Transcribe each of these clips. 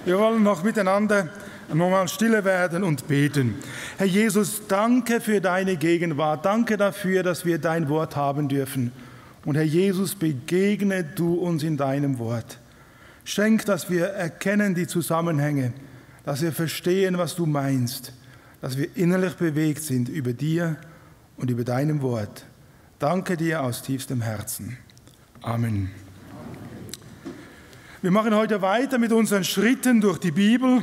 Wir wollen noch miteinander nochmal stille werden und beten. Herr Jesus, danke für deine Gegenwart. Danke dafür, dass wir dein Wort haben dürfen. Und Herr Jesus, begegne du uns in deinem Wort. Schenk, dass wir erkennen die Zusammenhänge, dass wir verstehen, was du meinst, dass wir innerlich bewegt sind über dir und über deinem Wort. Danke dir aus tiefstem Herzen. Amen. Wir machen heute weiter mit unseren Schritten durch die Bibel.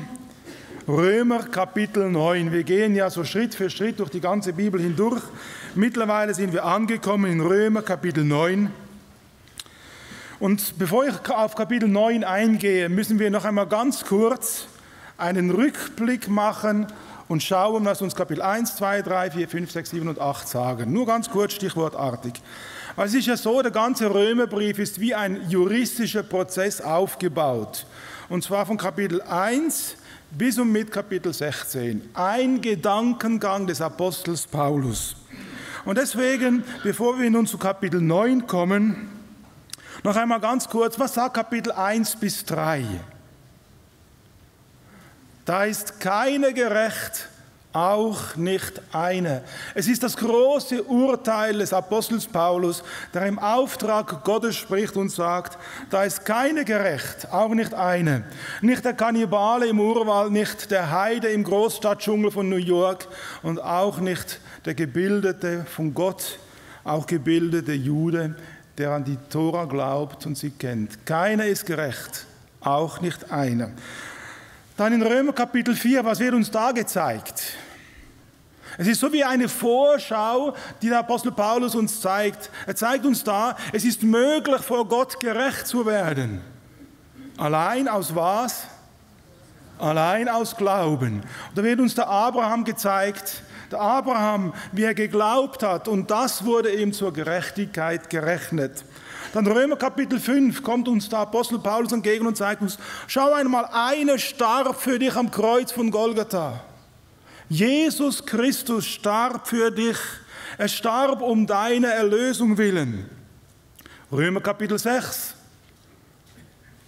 Römer Kapitel 9. Wir gehen ja so Schritt für Schritt durch die ganze Bibel hindurch. Mittlerweile sind wir angekommen in Römer Kapitel 9. Und bevor ich auf Kapitel 9 eingehe, müssen wir noch einmal ganz kurz einen Rückblick machen und schauen, was uns Kapitel 1, 2, 3, 4, 5, 6, 7 und 8 sagen. Nur ganz kurz, stichwortartig. Also es ist ja so, der ganze Römerbrief ist wie ein juristischer Prozess aufgebaut. Und zwar von Kapitel 1 bis und mit Kapitel 16. Ein Gedankengang des Apostels Paulus. Und deswegen, bevor wir nun zu Kapitel 9 kommen, noch einmal ganz kurz, was sagt Kapitel 1 bis 3? Da ist keine gerecht, auch nicht eine. Es ist das große Urteil des Apostels Paulus, der im Auftrag Gottes spricht und sagt, da ist keine gerecht, auch nicht eine. Nicht der Kannibale im Urwald, nicht der Heide im Großstadtdschungel von New York und auch nicht der gebildete, von Gott auch gebildete Jude, der an die Tora glaubt und sie kennt. Keiner ist gerecht, auch nicht einer. Dann in Römer Kapitel 4, was wird uns da gezeigt? Es ist so wie eine Vorschau, die der Apostel Paulus uns zeigt. Er zeigt uns da, es ist möglich, vor Gott gerecht zu werden. Allein aus was? Allein aus Glauben. Und da wird uns der Abraham gezeigt, der Abraham, wie er geglaubt hat, und das wurde ihm zur Gerechtigkeit gerechnet. Dann Römer Kapitel 5 kommt uns der Apostel Paulus entgegen und zeigt uns, schau einmal, einer starb für dich am Kreuz von Golgatha. Jesus Christus starb für dich. Er starb um deine Erlösung willen. Römer Kapitel 6.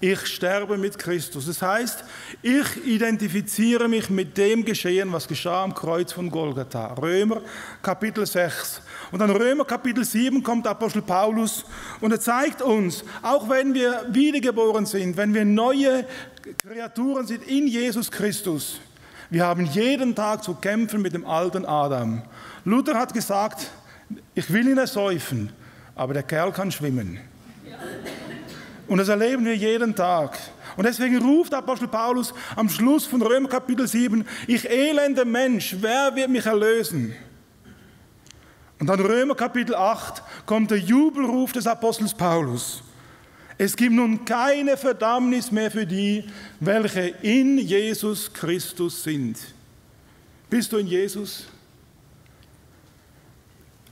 Ich sterbe mit Christus. Das heißt, ich identifiziere mich mit dem Geschehen, was geschah am Kreuz von Golgatha. Römer Kapitel 6. Und dann Römer Kapitel 7 kommt der Apostel Paulus und er zeigt uns, auch wenn wir wiedergeboren sind, wenn wir neue Kreaturen sind in Jesus Christus, wir haben jeden Tag zu kämpfen mit dem alten Adam. Luther hat gesagt, ich will ihn ersäufen, aber der Kerl kann schwimmen. Und das erleben wir jeden Tag. Und deswegen ruft der Apostel Paulus am Schluss von Römer Kapitel 7, ich elender Mensch, wer wird mich erlösen? Und dann Römer Kapitel 8 kommt der Jubelruf des Apostels Paulus. Es gibt nun keine Verdammnis mehr für die, welche in Jesus Christus sind. Bist du in Jesus?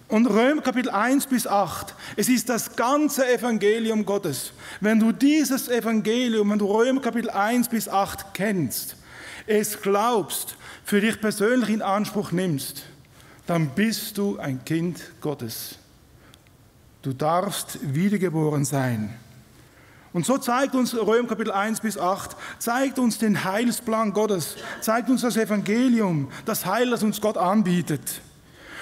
Und Römer Kapitel 1 bis 8, es ist das ganze Evangelium Gottes. Wenn du dieses Evangelium, wenn du Römer Kapitel 1 bis 8 kennst, es glaubst, für dich persönlich in Anspruch nimmst, dann bist du ein Kind Gottes. Du darfst wiedergeboren sein. Und so zeigt uns Römer Kapitel 1 bis 8, zeigt uns den Heilsplan Gottes, zeigt uns das Evangelium, das Heil, das uns Gott anbietet.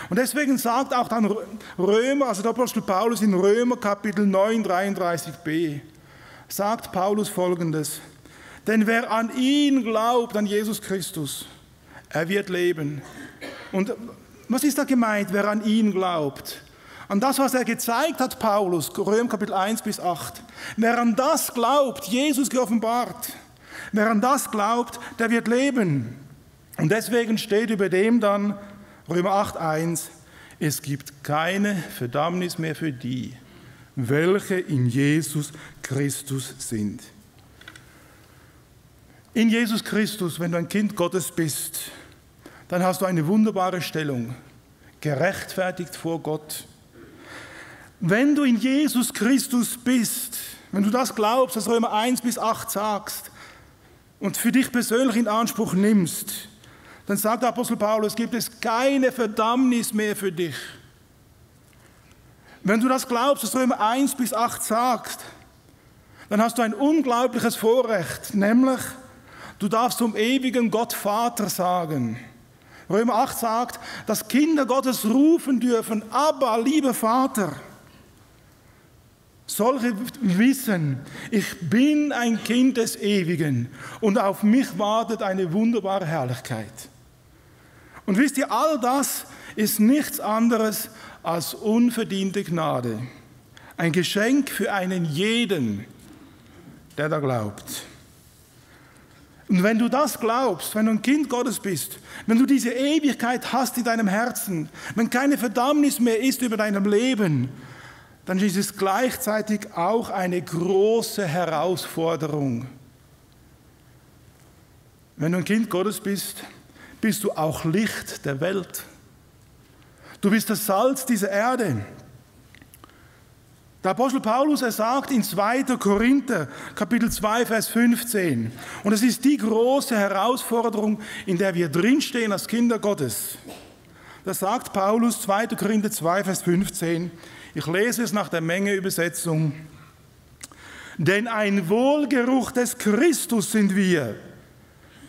Und deswegen sagt auch dann Römer, also der Apostel Paulus in Römer Kapitel 9, 33b, sagt Paulus Folgendes, denn wer an ihn glaubt, an Jesus Christus, er wird leben. Und was ist da gemeint, wer an ihn glaubt? An das, was er gezeigt hat, Paulus, Römer Kapitel 1 bis 8. Wer an das glaubt, Jesus geoffenbart, wer an das glaubt, der wird leben. Und deswegen steht über dem dann Römer 8, 1, es gibt keine Verdammnis mehr für die, welche in Jesus Christus sind. In Jesus Christus, wenn du ein Kind Gottes bist, dann hast du eine wunderbare Stellung, gerechtfertigt vor Gott. Wenn du in Jesus Christus bist, wenn du das glaubst, was Römer 1 bis 8 sagst und für dich persönlich in Anspruch nimmst, dann sagt der Apostel Paulus, gibt es keine Verdammnis mehr für dich. Wenn du das glaubst, was Römer 1 bis 8 sagt, dann hast du ein unglaubliches Vorrecht, nämlich, Du darfst zum ewigen Gott Vater sagen. Römer 8 sagt, dass Kinder Gottes rufen dürfen, aber lieber Vater. Solche wissen, ich bin ein Kind des Ewigen und auf mich wartet eine wunderbare Herrlichkeit. Und wisst ihr, all das ist nichts anderes als unverdiente Gnade. Ein Geschenk für einen jeden, der da glaubt. Und wenn du das glaubst, wenn du ein Kind Gottes bist, wenn du diese Ewigkeit hast in deinem Herzen, wenn keine Verdammnis mehr ist über deinem Leben, dann ist es gleichzeitig auch eine große Herausforderung. Wenn du ein Kind Gottes bist, bist du auch Licht der Welt. Du bist das Salz dieser Erde. Der Apostel Paulus, er sagt in 2. Korinther, Kapitel 2, Vers 15, und es ist die große Herausforderung, in der wir drinstehen als Kinder Gottes. Da sagt Paulus, 2. Korinther 2, Vers 15, ich lese es nach der Menge-Übersetzung, denn ein Wohlgeruch des Christus sind wir,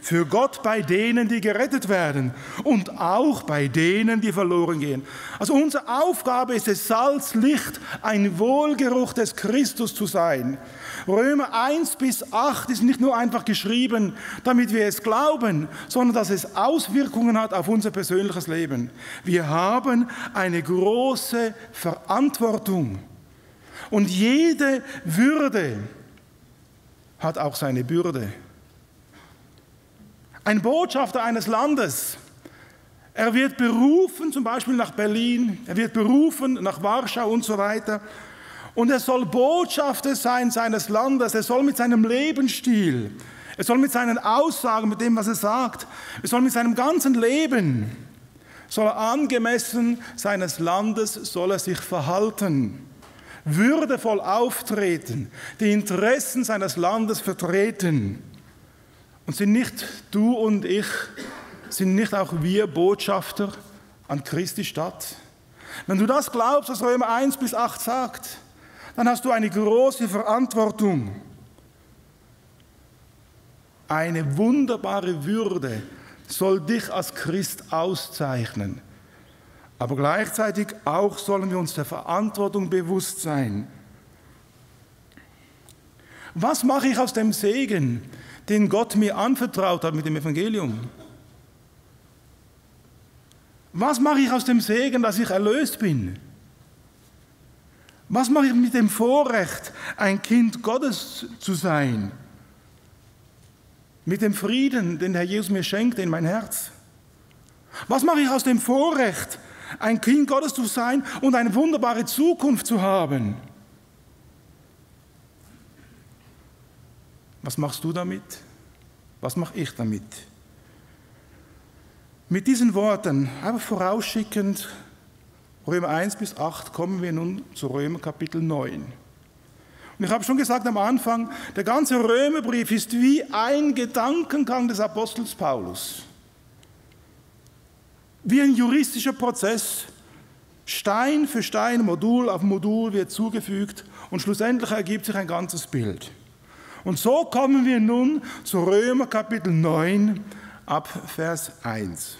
für Gott bei denen, die gerettet werden und auch bei denen, die verloren gehen. Also unsere Aufgabe ist es, Salz, Licht, ein Wohlgeruch des Christus zu sein. Römer 1 bis 8 ist nicht nur einfach geschrieben, damit wir es glauben, sondern dass es Auswirkungen hat auf unser persönliches Leben. Wir haben eine große Verantwortung. Und jede Würde hat auch seine Bürde. Ein Botschafter eines Landes, er wird berufen, zum Beispiel nach Berlin, er wird berufen nach Warschau und so weiter. Und er soll Botschafter sein seines Landes, er soll mit seinem Lebensstil, er soll mit seinen Aussagen, mit dem, was er sagt, er soll mit seinem ganzen Leben, soll er angemessen seines Landes, soll er sich verhalten, würdevoll auftreten, die Interessen seines Landes vertreten. Und sind nicht du und ich, sind nicht auch wir Botschafter an Christi Stadt? Wenn du das glaubst, was Römer 1 bis 8 sagt, dann hast du eine große Verantwortung. Eine wunderbare Würde soll dich als Christ auszeichnen. Aber gleichzeitig auch sollen wir uns der Verantwortung bewusst sein. Was mache ich aus dem Segen, den Gott mir anvertraut hat mit dem Evangelium? Was mache ich aus dem Segen, dass ich erlöst bin? Was mache ich mit dem Vorrecht, ein Kind Gottes zu sein? Mit dem Frieden, den Herr Jesus mir schenkt in mein Herz? Was mache ich aus dem Vorrecht, ein Kind Gottes zu sein und eine wunderbare Zukunft zu haben? Was machst du damit? Was mache ich damit? Mit diesen Worten, einfach vorausschickend, Römer 1 bis 8, kommen wir nun zu Römer Kapitel 9. Und ich habe schon gesagt am Anfang, der ganze Römerbrief ist wie ein Gedankengang des Apostels Paulus. Wie ein juristischer Prozess. Stein für Stein, Modul auf Modul wird zugefügt und schlussendlich ergibt sich ein ganzes Bild. Und so kommen wir nun zu Römer Kapitel 9 ab Vers 1.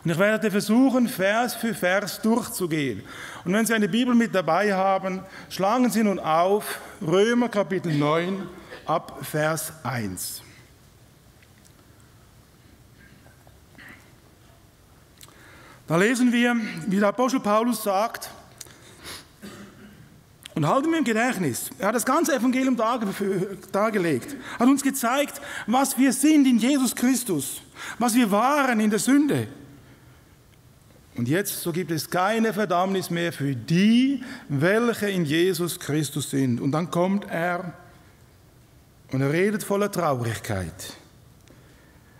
Und ich werde versuchen, Vers für Vers durchzugehen. Und wenn Sie eine Bibel mit dabei haben, schlagen Sie nun auf Römer Kapitel 9 ab Vers 1. Da lesen wir, wie der Apostel Paulus sagt, und halten wir im Gedächtnis, er hat das ganze Evangelium dargelegt, hat uns gezeigt, was wir sind in Jesus Christus, was wir waren in der Sünde. Und jetzt, so gibt es keine Verdammnis mehr für die, welche in Jesus Christus sind. Und dann kommt er und er redet voller Traurigkeit.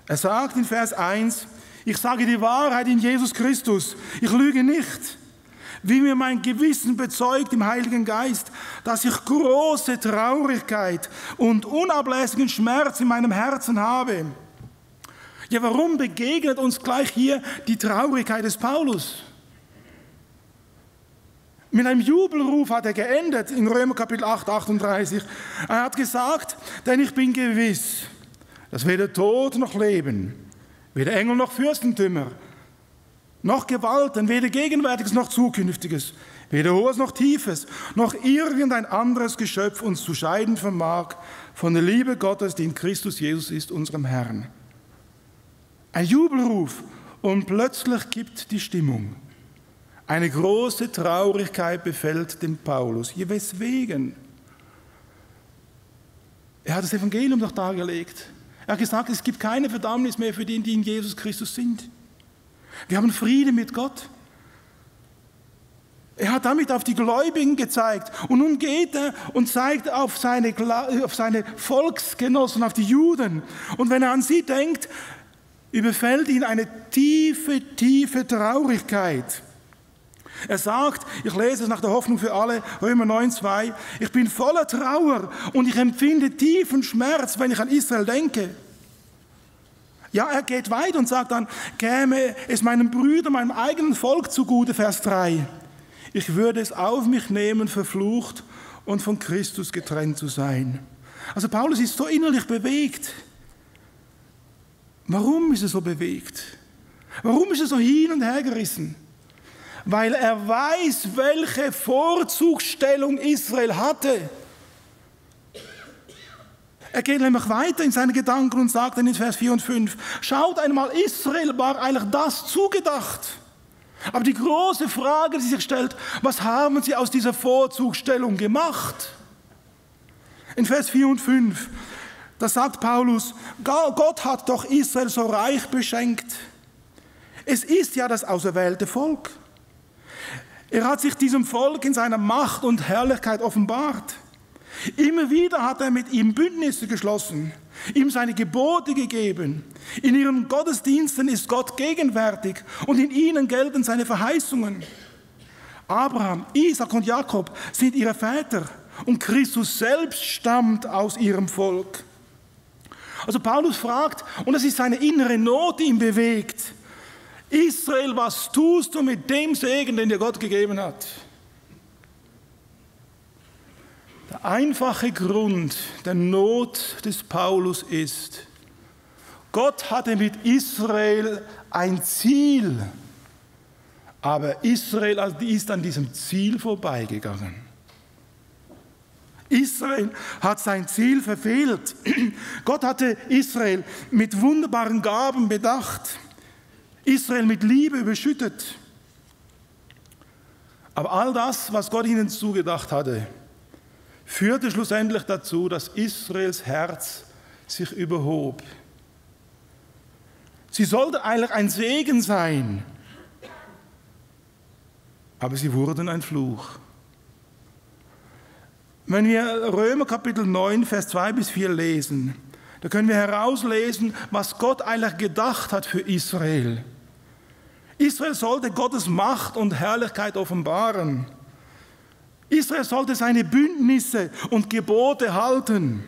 Er sagt in Vers 1, ich sage die Wahrheit in Jesus Christus, ich lüge nicht. Wie mir mein Gewissen bezeugt im Heiligen Geist, dass ich große Traurigkeit und unablässigen Schmerz in meinem Herzen habe. Ja, warum begegnet uns gleich hier die Traurigkeit des Paulus? Mit einem Jubelruf hat er geendet in Römer Kapitel 8, 38. Er hat gesagt, denn ich bin gewiss, dass weder Tod noch Leben, weder Engel noch Fürstentümer, noch Gewalten, weder Gegenwärtiges noch Zukünftiges, weder Hohes noch Tiefes, noch irgendein anderes Geschöpf uns zu scheiden vermag von der Liebe Gottes, die in Christus Jesus ist, unserem Herrn. Ein Jubelruf und plötzlich kippt die Stimmung. Eine große Traurigkeit befällt den Paulus. Ja, weswegen? Er hat das Evangelium doch dargelegt. Er hat gesagt, es gibt keine Verdammnis mehr für die in Jesus Christus sind. Wir haben Frieden mit Gott. Er hat damit auf die Gläubigen gezeigt. Und nun geht er und zeigt auf seine Volksgenossen, auf die Juden. Und wenn er an sie denkt, überfällt ihn eine tiefe, tiefe Traurigkeit. Er sagt, ich lese es nach der Hoffnung für alle, Römer 9,2, ich bin voller Trauer und ich empfinde tiefen Schmerz, wenn ich an Israel denke. Ja, er geht weiter und sagt dann, käme es meinen Brüdern, meinem eigenen Volk zugute, Vers 3. Ich würde es auf mich nehmen, verflucht und von Christus getrennt zu sein. Also Paulus ist so innerlich bewegt. Warum ist er so bewegt? Warum ist er so hin und her gerissen? Weil er weiß, welche Vorzugsstellung Israel hatte. Er geht nämlich weiter in seine Gedanken und sagt dann in Vers 4 und 5, schaut einmal, Israel war eigentlich das zugedacht. Aber die große Frage, die sich stellt, was haben sie aus dieser Vorzugsstellung gemacht? In Vers 4 und 5, da sagt Paulus, Gott hat doch Israel so reich beschenkt. Es ist ja das auserwählte Volk. Er hat sich diesem Volk in seiner Macht und Herrlichkeit offenbart. Immer wieder hat er mit ihm Bündnisse geschlossen, ihm seine Gebote gegeben. In ihren Gottesdiensten ist Gott gegenwärtig und in ihnen gelten seine Verheißungen. Abraham, Isaac und Jakob sind ihre Väter und Christus selbst stammt aus ihrem Volk. Also Paulus fragt, und es ist seine innere Not, die ihn bewegt, Israel, was tust du mit dem Segen, den dir Gott gegeben hat? Der einfache Grund der Not des Paulus ist, Gott hatte mit Israel ein Ziel, aber Israel ist an diesem Ziel vorbeigegangen. Israel hat sein Ziel verfehlt. Gott hatte Israel mit wunderbaren Gaben bedacht, Israel mit Liebe überschüttet. Aber all das, was Gott ihnen zugedacht hatte, führte schlussendlich dazu, dass Israels Herz sich überhob. Sie sollte eigentlich ein Segen sein, aber sie wurden ein Fluch. Wenn wir Römer Kapitel 9, Vers 2 bis 4 lesen, da können wir herauslesen, was Gott eigentlich gedacht hat für Israel. Israel sollte Gottes Macht und Herrlichkeit offenbaren. Israel sollte seine Bündnisse und Gebote halten.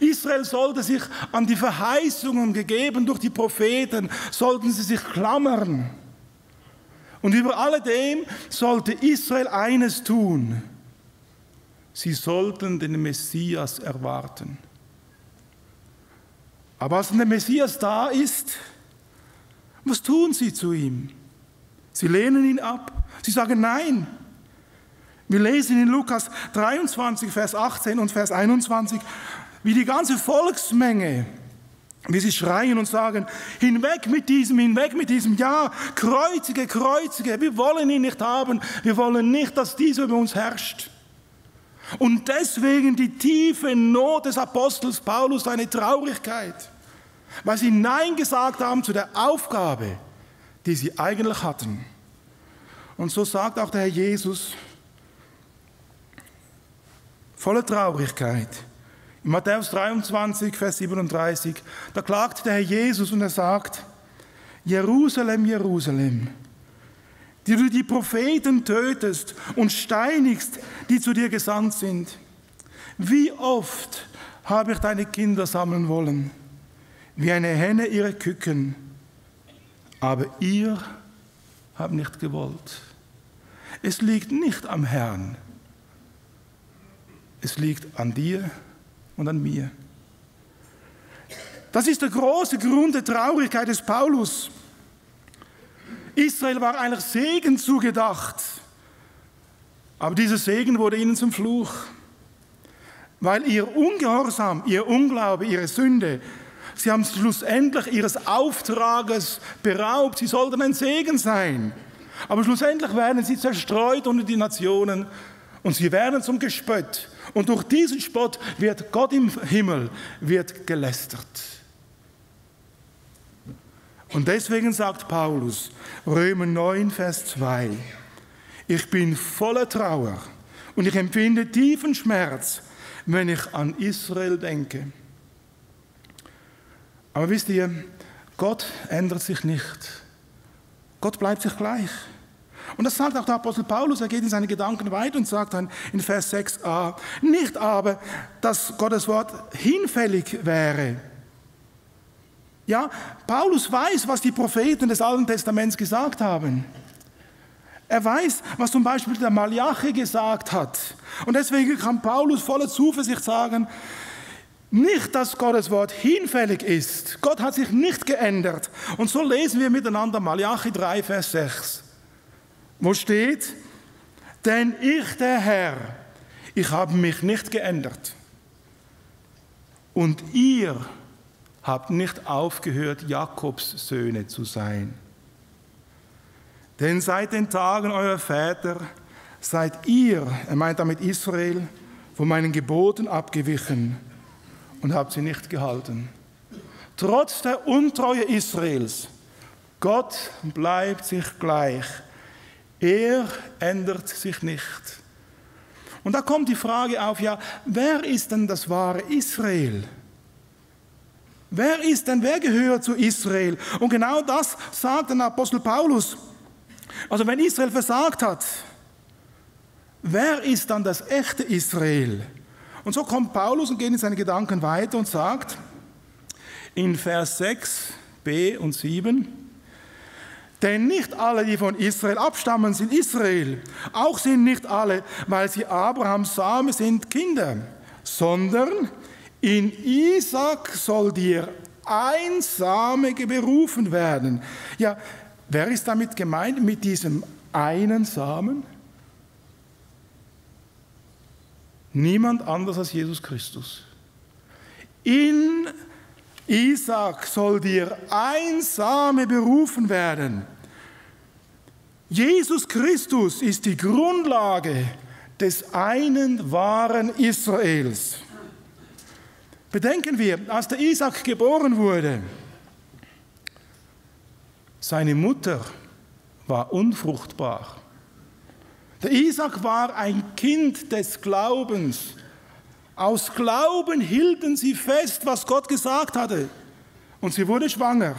Israel sollte sich an die Verheißungen gegeben durch die Propheten, sollten sie sich klammern. Und über alledem sollte Israel eines tun. Sie sollten den Messias erwarten. Aber als der Messias da ist, was tun sie zu ihm? Sie lehnen ihn ab. Sie sagen Nein. Wir lesen in Lukas 23, Vers 18 und Vers 21, wie die ganze Volksmenge, wie sie schreien und sagen, hinweg mit diesem, ja, kreuzige, kreuzige, wir wollen ihn nicht haben, wir wollen nicht, dass dieser über uns herrscht. Und deswegen die tiefe Not des Apostels Paulus, seine Traurigkeit, weil sie Nein gesagt haben zu der Aufgabe, die sie eigentlich hatten. Und so sagt auch der Herr Jesus, voller Traurigkeit, in Matthäus 23, Vers 37, da klagt der Herr Jesus und er sagt, Jerusalem, Jerusalem, die du die Propheten tötest und steinigst, die zu dir gesandt sind. Wie oft habe ich deine Kinder sammeln wollen, wie eine Henne ihre Küken, aber ihr habt nicht gewollt. Es liegt nicht am Herrn, es liegt an dir und an mir. Das ist der große Grund der Traurigkeit des Paulus. Israel war eigentlich Segen zugedacht, aber dieser Segen wurde ihnen zum Fluch, weil ihr Ungehorsam, ihr Unglaube, ihre Sünde, sie haben schlussendlich ihres Auftrages beraubt. Sie sollten ein Segen sein, aber schlussendlich werden sie zerstreut unter die Nationen und sie werden zum Gespött. Und durch diesen Spott wird Gott im Himmel gelästert. Und deswegen sagt Paulus, Römer 9, Vers 2, ich bin voller Trauer und ich empfinde tiefen Schmerz, wenn ich an Israel denke. Aber wisst ihr, Gott ändert sich nicht. Gott bleibt sich gleich. Und das sagt auch der Apostel Paulus, er geht in seine Gedanken weiter und sagt dann in Vers 6a, nicht aber, dass Gottes Wort hinfällig wäre. Ja, Paulus weiß, was die Propheten des Alten Testaments gesagt haben. Er weiß, was zum Beispiel der Malachi gesagt hat. Und deswegen kann Paulus voller Zuversicht sagen, nicht, dass Gottes Wort hinfällig ist. Gott hat sich nicht geändert. Und so lesen wir miteinander Malachi 3, Vers 6. Wo steht, denn ich, der Herr, ich habe mich nicht geändert. Und ihr habt nicht aufgehört, Jakobs Söhne zu sein. Denn seit den Tagen eurer Väter seid ihr, er meint damit Israel, von meinen Geboten abgewichen und habt sie nicht gehalten. Trotz der Untreue Israels, Gott bleibt sich gleich. Er ändert sich nicht. Und da kommt die Frage auf, ja, wer ist denn das wahre Israel? Wer gehört zu Israel? Und genau das sagt der Apostel Paulus. Also wenn Israel versagt hat, wer ist dann das echte Israel? Und so kommt Paulus und geht in seine Gedanken weiter und sagt in Vers 6, b und 7, denn nicht alle, die von Israel abstammen, sind Israel. Auch sind nicht alle, weil sie Abrahams Same sind, Kinder, sondern in Isaak soll dir ein Same berufen werden. Ja, wer ist damit gemeint, mit diesem einen Samen? Niemand anders als Jesus Christus. In Isaak soll dir ein Same berufen werden. Jesus Christus ist die Grundlage des einen wahren Israels. Bedenken wir, als der Isaak geboren wurde, seine Mutter war unfruchtbar. Der Isaak war ein Kind des Glaubens. Aus Glauben hielten sie fest, was Gott gesagt hatte. Und sie wurde schwanger.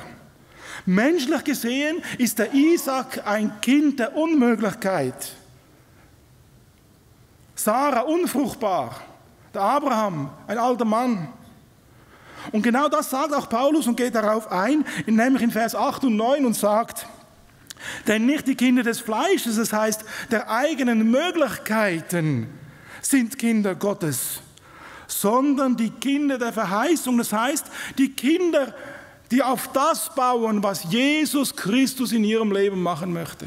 Menschlich gesehen ist der Isaak ein Kind der Unmöglichkeit. Sarah unfruchtbar. Der Abraham, ein alter Mann. Und genau das sagt auch Paulus und geht darauf ein, nämlich in Vers 8 und 9 und sagt, denn nicht die Kinder des Fleisches, das heißt der eigenen Möglichkeiten, sind Kinder Gottes, sondern die Kinder der Verheißung, das heißt die Kinder, die auf das bauen, was Jesus Christus in ihrem Leben machen möchte.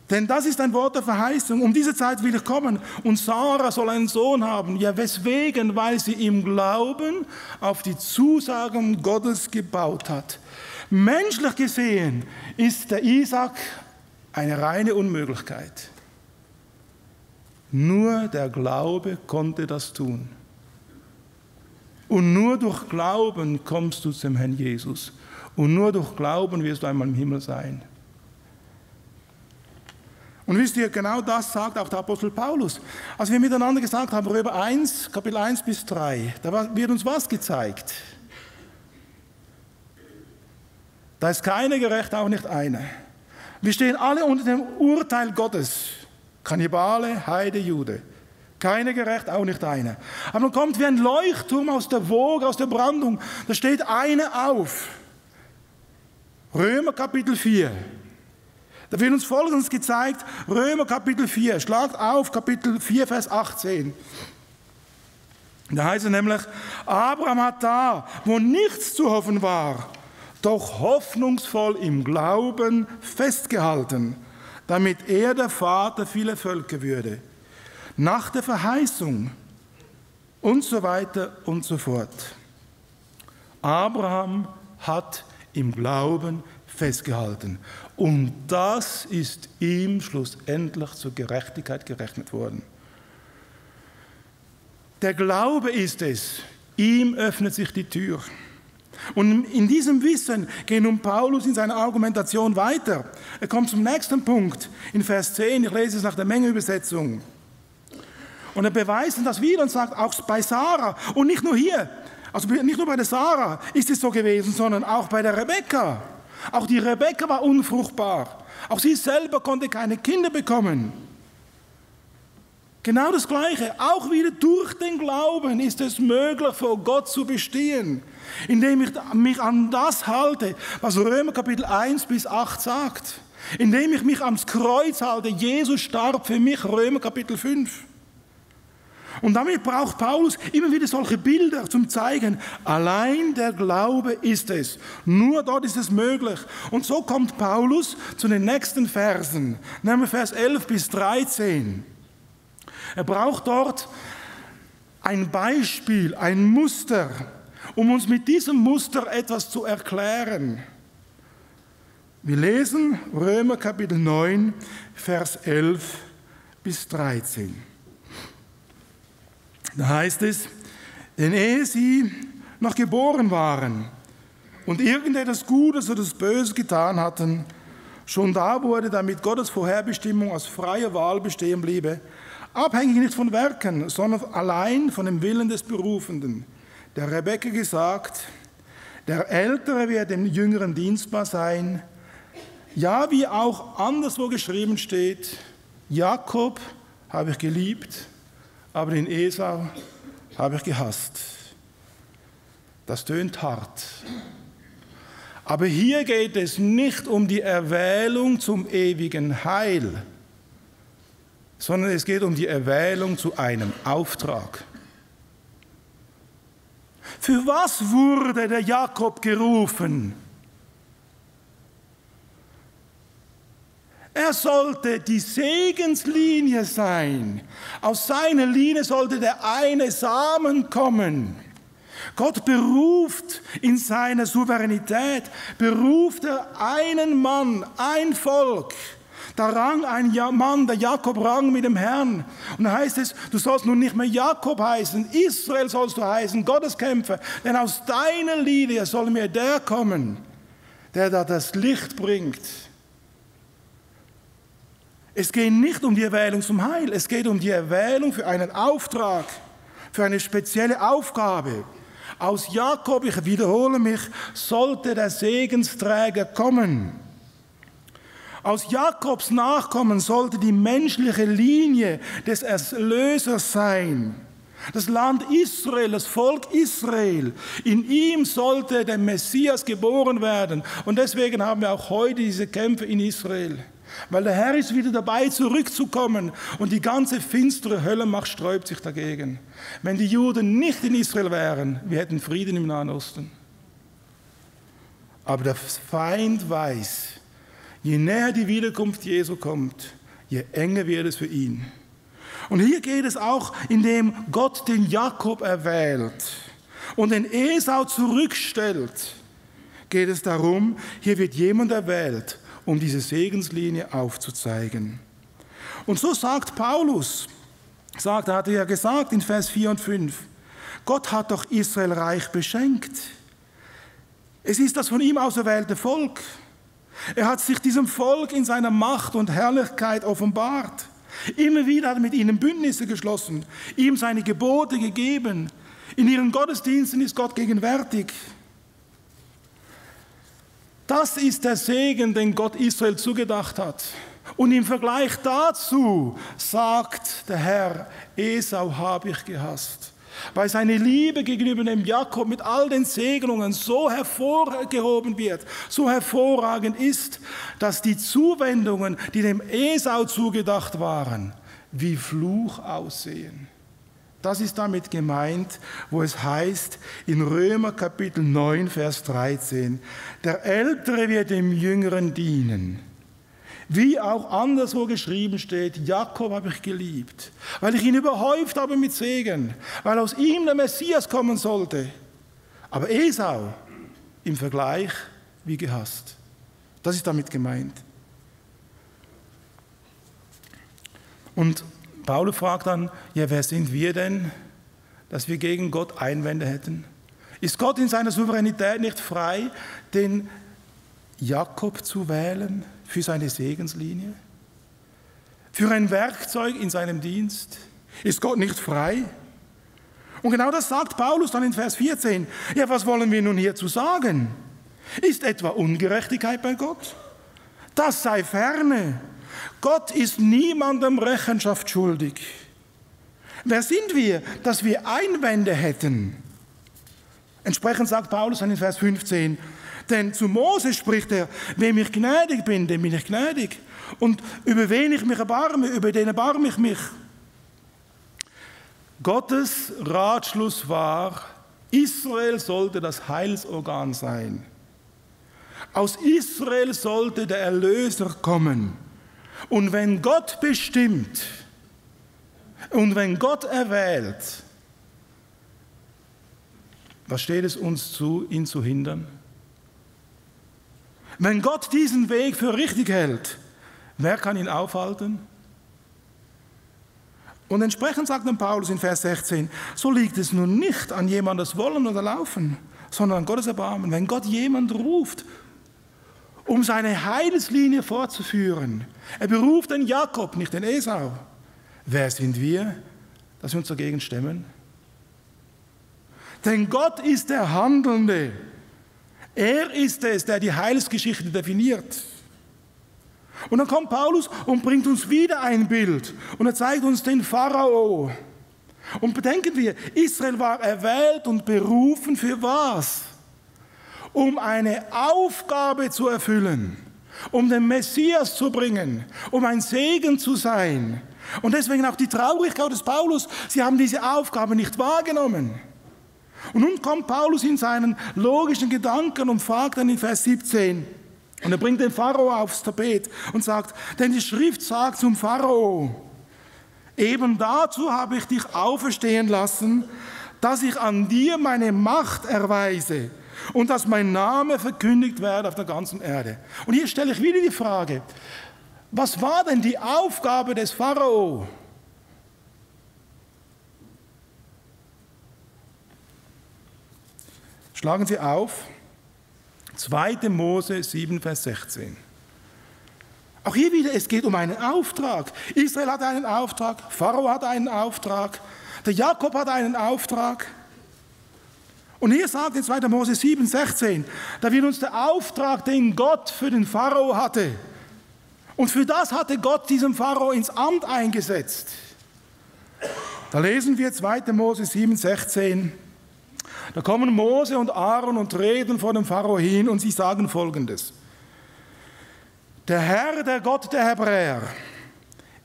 Denn das ist ein Wort der Verheißung. Um diese Zeit will ich kommen. Und Sarah soll einen Sohn haben. Ja, weswegen? Weil sie im Glauben auf die Zusagen Gottes gebaut hat. Menschlich gesehen ist der Isaak eine reine Unmöglichkeit. Nur der Glaube konnte das tun. Und nur durch Glauben kommst du zum Herrn Jesus. Und nur durch Glauben wirst du einmal im Himmel sein. Und wisst ihr, genau das sagt auch der Apostel Paulus. Als wir miteinander gesagt haben, Römer 1, Kapitel 1 bis 3, da wird uns was gezeigt? Da ist keiner gerecht, auch nicht einer. Wir stehen alle unter dem Urteil Gottes. Kannibale, Heide, Jude. Keiner gerecht, auch nicht einer. Aber dann kommt wie ein Leuchtturm aus der Woge, aus der Brandung. Da steht einer auf. Römer Kapitel 4. Da wird uns Folgendes gezeigt, Römer Kapitel 4, schlagt auf, Kapitel 4, Vers 18. Da heißt es nämlich, Abraham hat da, wo nichts zu hoffen war, doch hoffnungsvoll im Glauben festgehalten, damit er der Vater vieler Völker würde. Nach der Verheißung und so weiter und so fort. Abraham hat im Glauben festgehalten. Und das ist ihm schlussendlich zur Gerechtigkeit gerechnet worden. Der Glaube ist es, ihm öffnet sich die Tür. Und in diesem Wissen geht nun Paulus in seiner Argumentation weiter. Er kommt zum nächsten Punkt, in Vers 10, ich lese es nach der Mengeübersetzung. Und er beweist das wieder und sagt, auch bei Sarah, und nicht nur hier, also nicht nur bei der Sarah ist es so gewesen, sondern auch bei der Rebekka. Auch die Rebekka war unfruchtbar. Auch sie selber konnte keine Kinder bekommen. Genau das Gleiche. Auch wieder durch den Glauben ist es möglich, vor Gott zu bestehen, indem ich mich an das halte, was Römer Kapitel 1 bis 8 sagt. Indem ich mich ans Kreuz halte. Jesus starb für mich, Römer Kapitel 5. Und damit braucht Paulus immer wieder solche Bilder zum Zeigen, allein der Glaube ist es. Nur dort ist es möglich. Und so kommt Paulus zu den nächsten Versen, nämlich Vers 11 bis 13. Er braucht dort ein Beispiel, ein Muster, um uns mit diesem Muster etwas zu erklären. Wir lesen Römer Kapitel 9, Vers 11 bis 13. Da heißt es, denn ehe sie noch geboren waren und irgendetwas Gutes oder das Böses getan hatten, schon da wurde, damit Gottes Vorherbestimmung aus freier Wahl bestehen bliebe, abhängig nicht von Werken, sondern allein von dem Willen des Berufenden. Der Rebekka gesagt, der Ältere wird dem Jüngeren dienstbar sein. Ja, wie auch anderswo geschrieben steht, Jakob habe ich geliebt, aber den Esau habe ich gehasst. Das tönt hart. Aber hier geht es nicht um die Erwählung zum ewigen Heil, sondern es geht um die Erwählung zu einem Auftrag. Für was wurde der Jakob gerufen? Er sollte die Segenslinie sein. Aus seiner Linie sollte der eine Samen kommen. Gott beruft in seiner Souveränität, beruft er einen Mann, ein Volk. Da rang ein Mann, der Jakob rang mit dem Herrn. Und da heißt es, du sollst nun nicht mehr Jakob heißen, Israel sollst du heißen, Gotteskämpfer. Denn aus deiner Linie soll mir der kommen, der da das Licht bringt. Es geht nicht um die Erwählung zum Heil, es geht um die Erwählung für einen Auftrag, für eine spezielle Aufgabe. Aus Jakob, ich wiederhole mich, sollte der Segensträger kommen. Aus Jakobs Nachkommen sollte die menschliche Linie des Erlösers sein. Das Land Israel, das Volk Israel, in ihm sollte der Messias geboren werden. Und deswegen haben wir auch heute diese Kämpfe in Israel. Weil der Herr ist wieder dabei, zurückzukommen und die ganze finstere Höllenmacht sträubt sich dagegen. Wenn die Juden nicht in Israel wären, wir hätten Frieden im Nahen Osten. Aber der Feind weiß, je näher die Wiederkunft Jesu kommt, je enger wird es für ihn. Und hier geht es auch, indem Gott den Jakob erwählt und den Esau zurückstellt, geht es darum, hier wird jemand erwählt, um diese Segenslinie aufzuzeigen. Und so sagt Paulus, hat er ja gesagt in Vers 4 und 5, Gott hat doch Israel reich beschenkt. Es ist das von ihm auserwählte Volk. Er hat sich diesem Volk in seiner Macht und Herrlichkeit offenbart. Immer wieder hat er mit ihnen Bündnisse geschlossen, ihm seine Gebote gegeben. In ihren Gottesdiensten ist Gott gegenwärtig. Das ist der Segen, den Gott Israel zugedacht hat. Und im Vergleich dazu sagt der Herr, Esau habe ich gehasst. Weil seine Liebe gegenüber dem Jakob mit all den Segnungen so hervorgehoben wird, so hervorragend ist, dass die Zuwendungen, die dem Esau zugedacht waren, wie Fluch aussehen. Das ist damit gemeint, wo es heißt in Römer Kapitel 9, Vers 13, der Ältere wird dem Jüngeren dienen. Wie auch anderswo geschrieben steht, Jakob habe ich geliebt, weil ich ihn überhäuft habe mit Segen, weil aus ihm der Messias kommen sollte. Aber Esau im Vergleich wie gehasst. Das ist damit gemeint. Und Paulus fragt dann, ja, wer sind wir denn, dass wir gegen Gott Einwände hätten? Ist Gott in seiner Souveränität nicht frei, den Jakob zu wählen für seine Segenslinie? Für ein Werkzeug in seinem Dienst? Ist Gott nicht frei? Und genau das sagt Paulus dann in Vers 14. Ja, was wollen wir nun hierzu sagen? Ist etwa Ungerechtigkeit bei Gott? Das sei ferne. Gott ist niemandem Rechenschaft schuldig. Wer sind wir, dass wir Einwände hätten? Entsprechend sagt Paulus dann in Vers 15, denn zu Mose spricht er, wem ich gnädig bin, dem bin ich gnädig. Und über wen ich mich erbarme, über den erbarme ich mich. Gottes Ratschluss war, Israel sollte das Heilsorgan sein. Aus Israel sollte der Erlöser kommen. Und wenn Gott bestimmt und wenn Gott erwählt, was steht es uns zu, ihn zu hindern? Wenn Gott diesen Weg für richtig hält, wer kann ihn aufhalten? Und entsprechend sagt dann Paulus in Vers 16, so liegt es nun nicht an jemandes Wollen oder Laufen, sondern an Gottes Erbarmen. Wenn Gott jemand ruft, um seine Heilslinie fortzuführen. Er beruft den Jakob, nicht den Esau. Wer sind wir, dass wir uns dagegen stemmen? Denn Gott ist der Handelnde. Er ist es, der die Heilsgeschichte definiert. Und dann kommt Paulus und bringt uns wieder ein Bild. Und er zeigt uns den Pharao. Und bedenken wir, Israel war erwählt und berufen für was? Um eine Aufgabe zu erfüllen, um den Messias zu bringen, um ein Segen zu sein. Und deswegen auch die Traurigkeit des Paulus, sie haben diese Aufgabe nicht wahrgenommen. Und nun kommt Paulus in seinen logischen Gedanken und fragt dann in Vers 17, und er bringt den Pharao aufs Tapet und sagt, denn die Schrift sagt zum Pharao, eben dazu habe ich dich auferstehen lassen, dass ich an dir meine Macht erweise und dass mein Name verkündigt werde auf der ganzen Erde. Und hier stelle ich wieder die Frage, was war denn die Aufgabe des Pharao? Schlagen Sie auf, 2. Mose 7, Vers 16. Auch hier wieder, es geht um einen Auftrag. Israel hat einen Auftrag, Pharao hat einen Auftrag, der Jakob hat einen Auftrag. Und hier sagt in 2. Mose 7, 16, da wird uns der Auftrag, den Gott für den Pharao hatte. Und für das hatte Gott diesen Pharao ins Amt eingesetzt. Da lesen wir 2. Mose 7, 16. Da kommen Mose und Aaron und reden vor dem Pharao hin und sie sagen Folgendes. Der Herr, der Gott der Hebräer,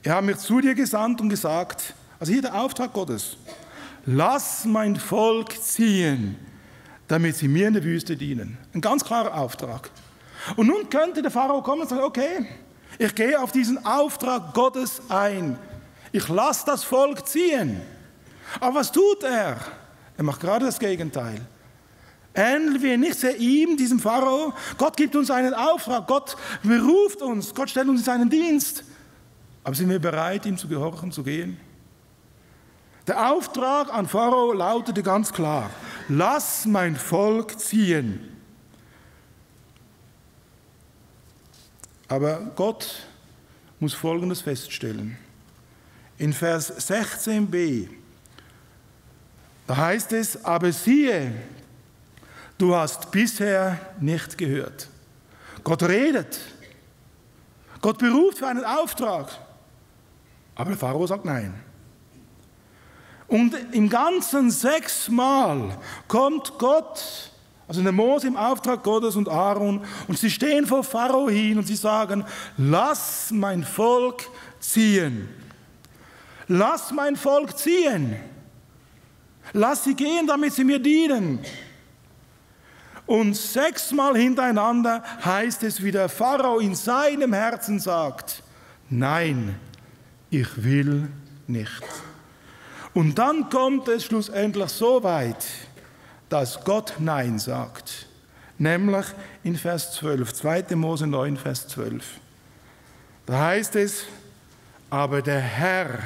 er hat mich zu dir gesandt und gesagt, also hier der Auftrag Gottes, lass mein Volk ziehen, damit sie mir in der Wüste dienen. Ein ganz klarer Auftrag. Und nun könnte der Pharao kommen und sagen, okay, ich gehe auf diesen Auftrag Gottes ein. Ich lasse das Volk ziehen. Aber was tut er? Er macht gerade das Gegenteil. Ähneln wir nicht sehr ihm, diesem Pharao? Gott gibt uns einen Auftrag, Gott beruft uns, Gott stellt uns in seinen Dienst. Aber sind wir bereit, ihm zu gehorchen, zu gehen? Der Auftrag an Pharao lautete ganz klar, lass mein Volk ziehen. Aber Gott muss Folgendes feststellen. In Vers 16b, da heißt es, aber siehe, du hast bisher nicht gehört. Gott redet. Gott beruft für einen Auftrag. Aber der Pharao sagt nein. Und im Ganzen 6-mal kommt Gott, also der Mose im Auftrag Gottes und Aaron, und sie stehen vor Pharao hin und sie sagen, lass mein Volk ziehen. Lass mein Volk ziehen. Lass sie gehen, damit sie mir dienen. Und 6-mal hintereinander heißt es, wie der Pharao in seinem Herzen sagt, nein, ich will nicht. Und dann kommt es schlussendlich so weit, dass Gott Nein sagt. Nämlich in Vers 12, 2. Mose 9, Vers 12. Da heißt es, aber der Herr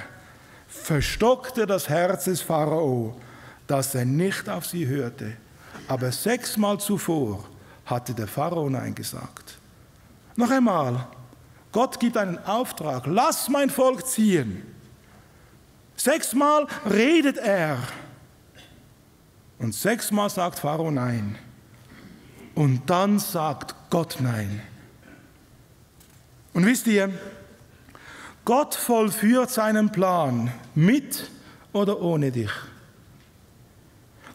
verstockte das Herz des Pharao, dass er nicht auf sie hörte. Aber 6-mal zuvor hatte der Pharao Nein gesagt. Noch einmal, Gott gibt einen Auftrag, lass mein Volk ziehen. 6-mal redet er. Und 6-mal sagt Pharao Nein. Und dann sagt Gott Nein. Und wisst ihr, Gott vollführt seinen Plan mit oder ohne dich.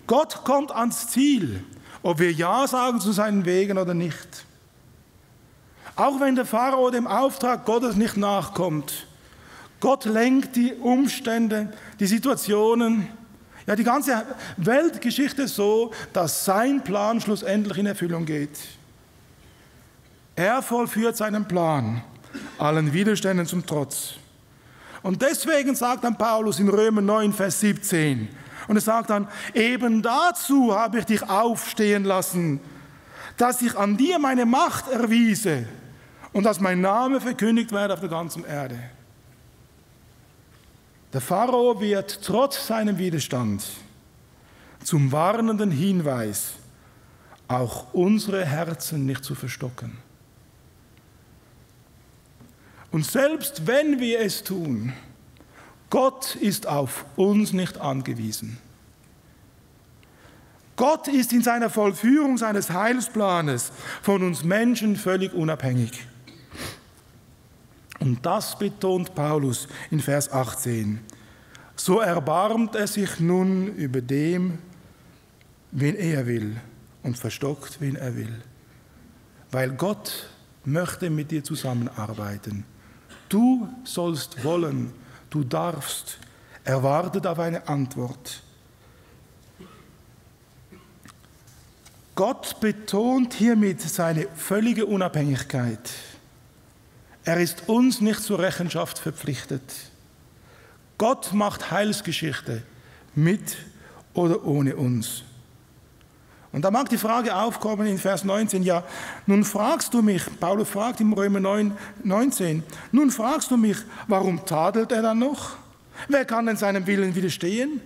Gott kommt ans Ziel, ob wir Ja sagen zu seinen Wegen oder nicht. Auch wenn der Pharao dem Auftrag Gottes nicht nachkommt, Gott lenkt die Umstände, die Situationen, ja die ganze Weltgeschichte so, dass sein Plan schlussendlich in Erfüllung geht. Er vollführt seinen Plan, allen Widerständen zum Trotz. Und deswegen sagt dann Paulus in Römer 9, Vers 17, und er sagt dann, eben dazu habe ich dich aufstehen lassen, dass ich an dir meine Macht erwiese und dass mein Name verkündigt werde auf der ganzen Erde. Der Pharao wird trotz seinem Widerstand zum warnenden Hinweis, auch unsere Herzen nicht zu verstocken. Und selbst wenn wir es tun, Gott ist auf uns nicht angewiesen. Gott ist in seiner Vollführung seines Heilsplanes von uns Menschen völlig unabhängig. Und das betont Paulus in Vers 18. So erbarmt er sich nun über dem, wen er will, und verstockt, wen er will. Weil Gott möchte mit dir zusammenarbeiten. Du sollst wollen, du darfst, er wartet auf eine Antwort. Gott betont hiermit seine völlige Unabhängigkeit. Er ist uns nicht zur Rechenschaft verpflichtet. Gott macht Heilsgeschichte mit oder ohne uns. Und da mag die Frage aufkommen in Vers 19, ja, nun fragst du mich, Paulus fragt im Römer 9, 19, nun fragst du mich, warum tadelt er dann noch? Wer kann denn seinem Willen widerstehen?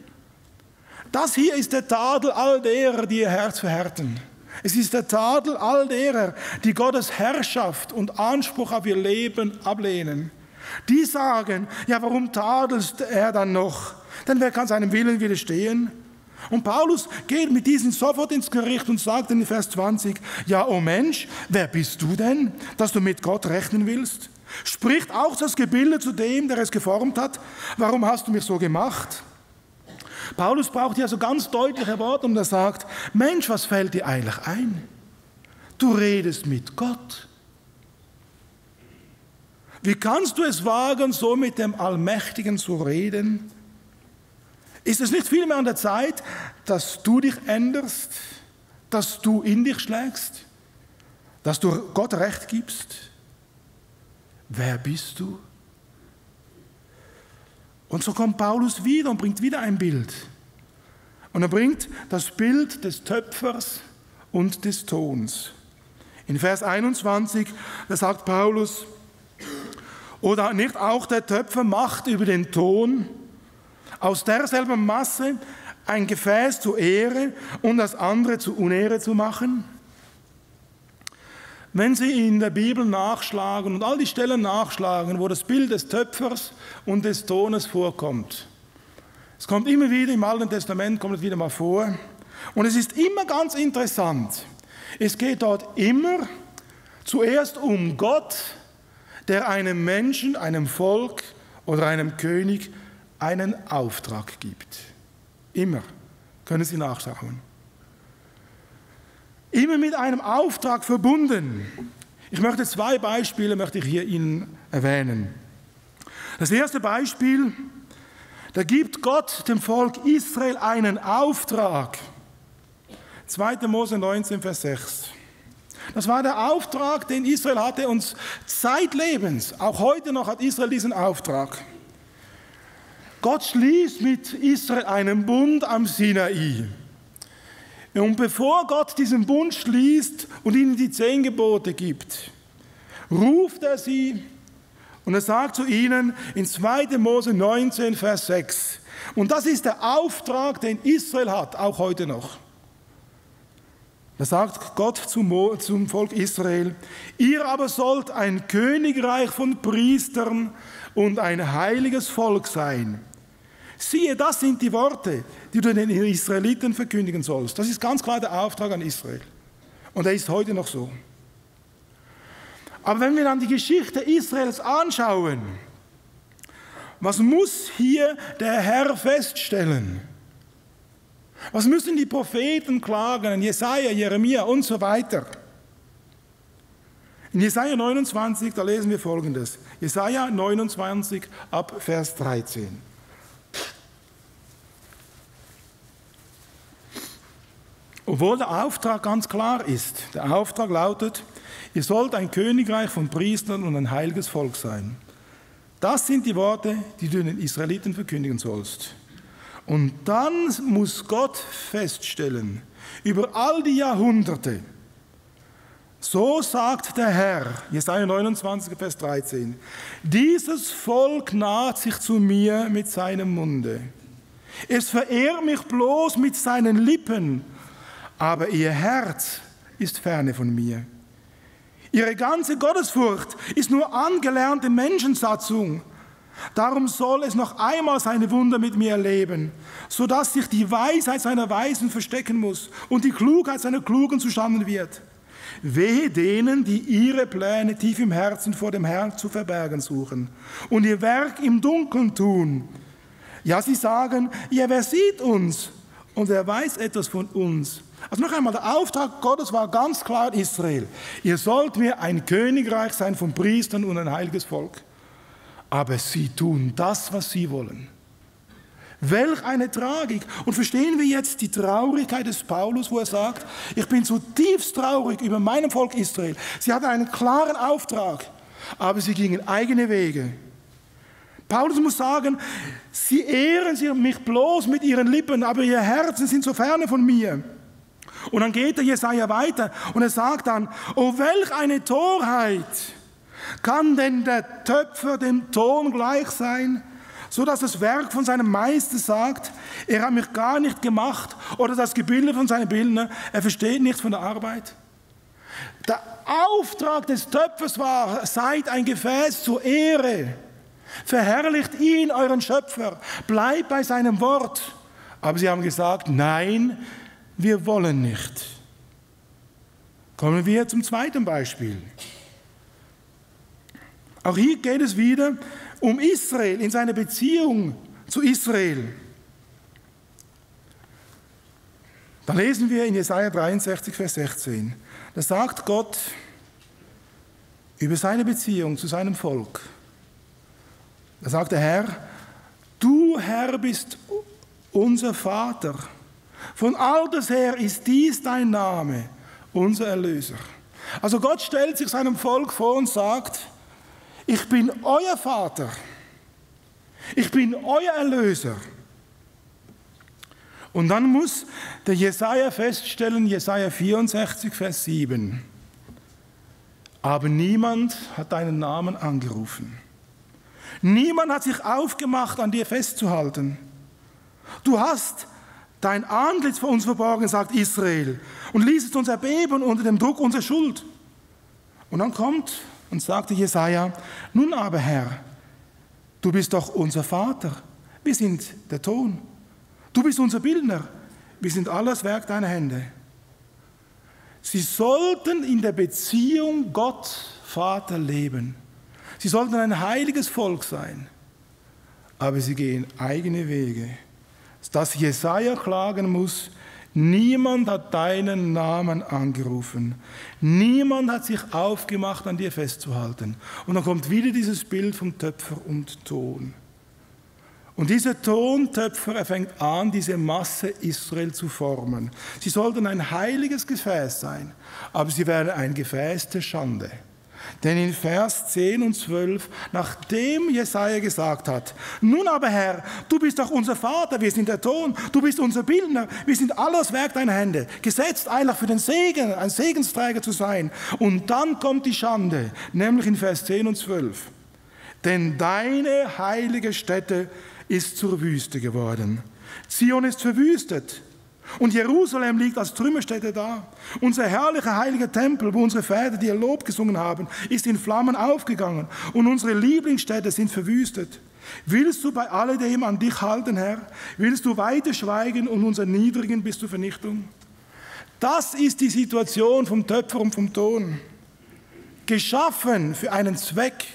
Das hier ist der Tadel all derer, die ihr Herz verhärten. Es ist der Tadel all derer, die Gottes Herrschaft und Anspruch auf ihr Leben ablehnen. Die sagen, ja, warum tadelst er dann noch? Denn wer kann seinem Willen widerstehen? Und Paulus geht mit diesen sofort ins Gericht und sagt in Vers 20, ja, oh Mensch, wer bist du denn, dass du mit Gott rechnen willst? Spricht auch das Gebilde zu dem, der es geformt hat? Warum hast du mich so gemacht? Paulus braucht hier so ganz deutliche Worte und er sagt, Mensch, was fällt dir eigentlich ein? Du redest mit Gott. Wie kannst du es wagen, so mit dem Allmächtigen zu reden? Ist es nicht vielmehr an der Zeit, dass du dich änderst, dass du in dich schlägst, dass du Gott Recht gibst? Wer bist du? Und so kommt Paulus wieder und bringt wieder ein Bild. Und er bringt das Bild des Töpfers und des Tons. In Vers 21, da sagt Paulus, oder nicht auch der Töpfer macht über den Ton aus derselben Masse ein Gefäß zur Ehre und das andere zur Unehre zu machen? Wenn Sie in der Bibel nachschlagen und all die Stellen nachschlagen, wo das Bild des Töpfers und des Tones vorkommt, es kommt immer wieder im Alten Testament, kommt es wieder mal vor, und es ist immer ganz interessant. Es geht dort immer zuerst um Gott, der einem Menschen, einem Volk oder einem König einen Auftrag gibt. Immer. Können Sie nachschauen. Immer mit einem Auftrag verbunden. Ich möchte 2 Beispiele hier Ihnen erwähnen. Das erste Beispiel, Da gibt Gott dem Volk Israel einen Auftrag. 2. Mose 19, Vers 6. Das war der Auftrag, den Israel hatte und zeitlebens, auch heute noch hat Israel diesen Auftrag. Gott schließt mit Israel einen Bund am Sinai. Und bevor Gott diesen Bund schließt und ihnen die 10 Gebote gibt, ruft er sie und er sagt zu ihnen in 2. Mose 19, Vers 6. Und das ist der Auftrag, den Israel hat, auch heute noch. Da sagt Gott zum Volk Israel: Ihr aber sollt ein Königreich von Priestern und ein heiliges Volk sein. Siehe, das sind die Worte, die du den Israeliten verkündigen sollst. Das ist ganz klar der Auftrag an Israel. Und er ist heute noch so. Aber wenn wir dann die Geschichte Israels anschauen, was muss hier der Herr feststellen? Was müssen die Propheten klagen, Jesaja, Jeremia und so weiter? In Jesaja 29, da lesen wir Folgendes. Jesaja 29 ab Vers 13. Obwohl der Auftrag ganz klar ist. Der Auftrag lautet: Ihr sollt ein Königreich von Priestern und ein heiliges Volk sein. Das sind die Worte, die du den Israeliten verkündigen sollst. Und dann muss Gott feststellen, über all die Jahrhunderte, so sagt der Herr, Jesaja 29, Vers 13, dieses Volk naht sich zu mir mit seinem Munde. Es verehrt mich bloß mit seinen Lippen, aber ihr Herz ist ferne von mir. Ihre ganze Gottesfurcht ist nur angelernte Menschensatzung. Darum soll es noch einmal seine Wunder mit mir erleben, sodass sich die Weisheit seiner Weisen verstecken muss und die Klugheit seiner Klugen zustande wird. Wehe denen, die ihre Pläne tief im Herzen vor dem Herrn zu verbergen suchen und ihr Werk im Dunkeln tun. Ja, sie sagen: Ja, wer sieht uns und wer weiß etwas von uns? Also noch einmal, der Auftrag Gottes war ganz klar: Israel, ihr sollt mir ein Königreich sein von Priestern und ein heiliges Volk. Aber sie tun das, was sie wollen. Welch eine Tragik. Und verstehen wir jetzt die Traurigkeit des Paulus, wo er sagt: Ich bin zutiefst traurig über mein Volk Israel. Sie hatten einen klaren Auftrag, aber sie gingen eigene Wege. Paulus muss sagen: Sie ehren mich bloß mit ihren Lippen, aber ihr Herzen sind so ferne von mir. Und dann geht der Jesaja weiter und er sagt dann: Oh, welch eine Torheit! Kann denn der Töpfer dem Ton gleich sein, so dass das Werk von seinem Meister sagt: Er hat mich gar nicht gemacht, oder das Gebilde von seinen Bildern, er versteht nichts von der Arbeit? Der Auftrag des Töpfers war: Seid ein Gefäß zur Ehre, verherrlicht ihn, euren Schöpfer, bleibt bei seinem Wort. Aber sie haben gesagt: Nein, wir wollen nicht. Kommen wir zum zweiten Beispiel. Auch hier geht es wieder um Israel, in seiner Beziehung zu Israel. Da lesen wir in Jesaja 63, Vers 16. Da sagt Gott über seine Beziehung zu seinem Volk. Da sagt der Herr: Du, Herr, bist unser Vater. Von alters her ist dies dein Name, unser Erlöser. Also Gott stellt sich seinem Volk vor und sagt: Ich bin euer Vater. Ich bin euer Erlöser. Und dann muss der Jesaja feststellen, Jesaja 64, Vers 7. Aber niemand hat deinen Namen angerufen. Niemand hat sich aufgemacht, an dir festzuhalten. Du hast dein Antlitz vor uns verborgen, sagt Israel, und ließest uns erbeben unter dem Druck unserer Schuld. Und dann kommt und sagte Jesaja: Nun aber, Herr, du bist doch unser Vater. Wir sind der Ton. Du bist unser Bildner. Wir sind alles Werk deiner Hände. Sie sollten in der Beziehung Gott, Vater, leben. Sie sollten ein heiliges Volk sein. Aber sie gehen eigene Wege. Dass Jesaja klagen muss: Niemand hat deinen Namen angerufen. Niemand hat sich aufgemacht, an dir festzuhalten. Und dann kommt wieder dieses Bild vom Töpfer und Ton. Und dieser Tontöpfer, er fängt an, diese Masse Israel zu formen. Sie sollten ein heiliges Gefäß sein, aber sie werden ein Gefäß der Schande. Denn in Vers 10 und 12, nachdem Jesaja gesagt hat, nun aber Herr, du bist doch unser Vater, wir sind der Ton, du bist unser Bildner, wir sind alles Werk deiner Hände, gesetzt eigentlich für den Segen, ein Segensträger zu sein. Und dann kommt die Schande, nämlich in Vers 10 und 12. Denn deine heilige Stätte ist zur Wüste geworden. Zion ist verwüstet. Und Jerusalem liegt als Trümmerstätte da. Unser herrlicher heiliger Tempel, wo unsere Väter dir Lob gesungen haben, ist in Flammen aufgegangen. Und unsere Lieblingsstädte sind verwüstet. Willst du bei alledem an dich halten, Herr? Willst du weiter schweigen und uns erniedrigen bis zur Vernichtung? Das ist die Situation vom Töpfer und vom Ton. Geschaffen für einen Zweck.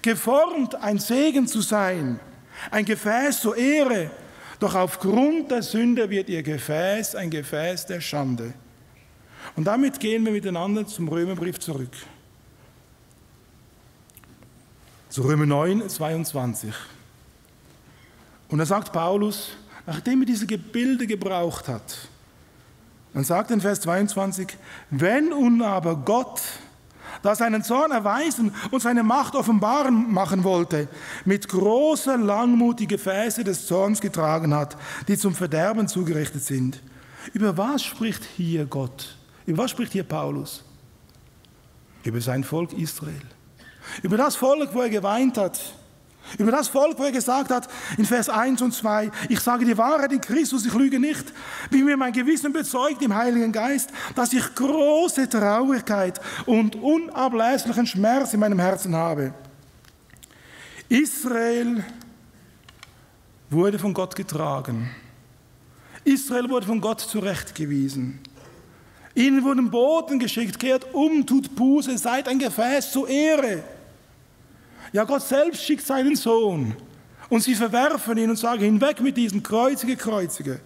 Geformt, ein Segen zu sein. Ein Gefäß zur Ehre. Doch aufgrund der Sünde wird ihr Gefäß ein Gefäß der Schande. Und damit gehen wir miteinander zum Römerbrief zurück. Zu Römer 9, 22. Und da sagt Paulus, nachdem er diese Gebilde gebraucht hat, dann sagt er in Vers 22, wenn nun aber Gott, da seinen Zorn erweisen und seine Macht offenbaren machen wollte, mit großer Langmut die Gefäße des Zorns getragen hat, die zum Verderben zugerichtet sind. Über was spricht hier Gott? Über was spricht hier Paulus? Über sein Volk Israel. Über das Volk, wo er geweint hat. Über das Volk, wo er gesagt hat, in Vers 1 und 2, ich sage die Wahrheit in Christus, ich lüge nicht, wie mir mein Gewissen bezeugt im Heiligen Geist, dass ich große Traurigkeit und unablässlichen Schmerz in meinem Herzen habe. Israel wurde von Gott getragen. Israel wurde von Gott zurechtgewiesen. Ihnen wurden Boten geschickt, kehrt um, tut Buße, seid ein Gefäß zur Ehre. Ja, Gott selbst schickt seinen Sohn und sie verwerfen ihn und sagen, hinweg mit diesem Kreuzige, Kreuzige.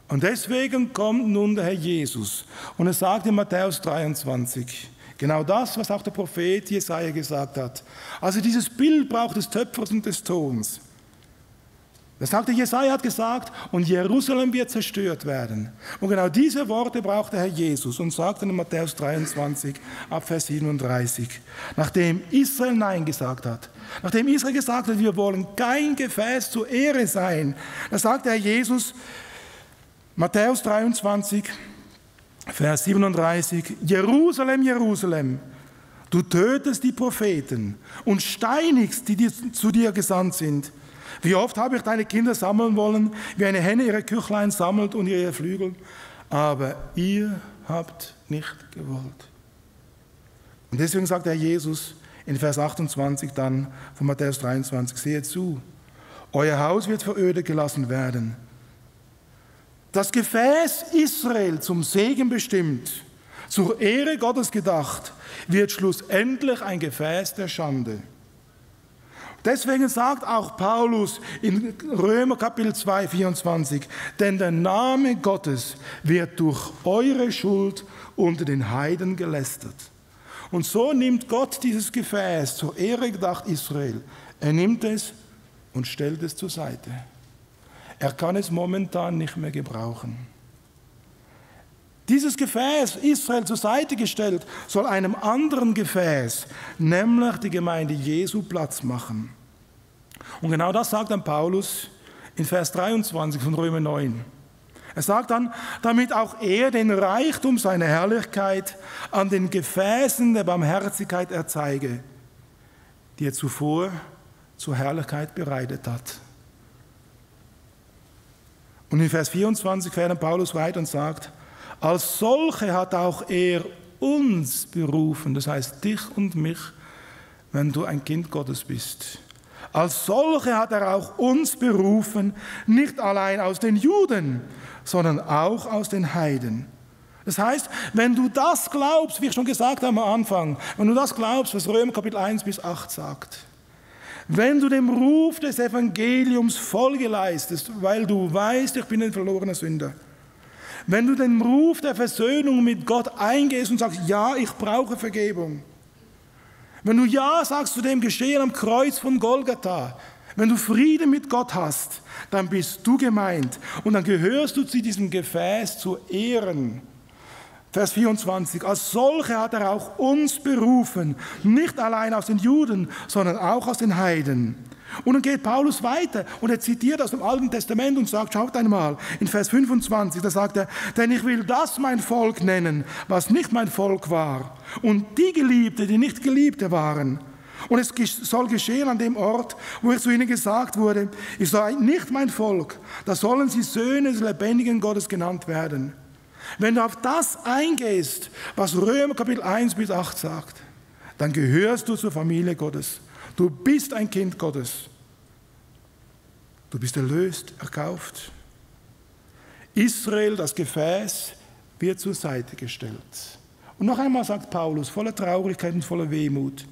Und deswegen kommt nun der Herr Jesus und er sagt in Matthäus 23, genau das, was auch der Prophet Jesaja gesagt hat. Also dieses Bild braucht des Töpfers und des Tons. Das sagte Jesaja, hat gesagt, und Jerusalem wird zerstört werden. Und genau diese Worte braucht der Herr Jesus und sagt in Matthäus 23, ab Vers 37, nachdem Israel Nein gesagt hat, nachdem Israel gesagt hat, wir wollen kein Gefäß zur Ehre sein, da sagt der Herr Jesus, Matthäus 23, Vers 37, Jerusalem, Jerusalem, du tötest die Propheten und steinigst, die zu dir gesandt sind. Wie oft habe ich deine Kinder sammeln wollen, wie eine Henne ihre Küchlein sammelt und ihre Flügel, aber ihr habt nicht gewollt. Und deswegen sagt der Herr Jesus in Vers 28 dann von Matthäus 23, seht zu, euer Haus wird verödet gelassen werden. Das Gefäß Israel zum Segen bestimmt, zur Ehre Gottes gedacht, wird schlussendlich ein Gefäß der Schande. Deswegen sagt auch Paulus in Römer Kapitel 2, 24, denn der Name Gottes wird durch eure Schuld unter den Heiden gelästert. Und so nimmt Gott dieses Gefäß zur Ehre gedacht Israel. Er nimmt es und stellt es zur Seite. Er kann es momentan nicht mehr gebrauchen. Dieses Gefäß, Israel zur Seite gestellt, soll einem anderen Gefäß, nämlich die Gemeinde Jesu, Platz machen. Und genau das sagt dann Paulus in Vers 23 von Römer 9. Er sagt dann, damit auch er den Reichtum seiner Herrlichkeit an den Gefäßen der Barmherzigkeit erzeige, die er zuvor zur Herrlichkeit bereitet hat. Und in Vers 24 fährt dann Paulus weiter und sagt, als solche hat auch er uns berufen, das heißt dich und mich, wenn du ein Kind Gottes bist. Als solche hat er auch uns berufen, nicht allein aus den Juden, sondern auch aus den Heiden. Das heißt, wenn du das glaubst, wie ich schon gesagt habe am Anfang, wenn du das glaubst, was Römer Kapitel 1 bis 8 sagt, wenn du dem Ruf des Evangeliums Folge leistest, weil du weißt, ich bin ein verlorener Sünder, wenn du den Ruf der Versöhnung mit Gott eingehst und sagst, ja, ich brauche Vergebung, wenn du Ja sagst zu dem Geschehen am Kreuz von Golgatha, Wenn du Frieden mit Gott hast, dann bist du gemeint und dann gehörst du zu diesem Gefäß zu ehren. Vers 24, als solche hat er auch uns berufen, nicht allein aus den Juden, sondern auch aus den Heiden. Und dann geht Paulus weiter und er zitiert aus dem Alten Testament und sagt, schaut einmal, in Vers 25, da sagt er, denn ich will das mein Volk nennen, was nicht mein Volk war, und die Geliebte, die nicht Geliebte waren. Und es soll geschehen an dem Ort, wo es zu ihnen gesagt wurde, ihr seid nicht mein Volk, da sollen sie Söhne des lebendigen Gottes genannt werden. Wenn du auf das eingehst, was Römer Kapitel 1 bis 8 sagt, dann gehörst du zur Familie Gottes. Du bist ein Kind Gottes. Du bist erlöst, erkauft. Israel, das Gefäß, wird zur Seite gestellt. Und noch einmal sagt Paulus, voller Traurigkeit und voller Wehmut,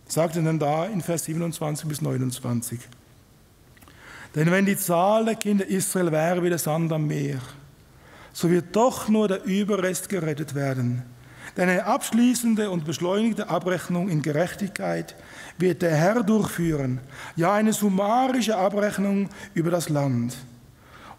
sagt er dann da in Vers 27 bis 29. Denn wenn die Zahl der Kinder Israel wäre wie der Sand am Meer, so wird doch nur der Überrest gerettet werden. Denn eine abschließende und beschleunigte Abrechnung in Gerechtigkeit wird der Herr durchführen, ja eine summarische Abrechnung über das Land.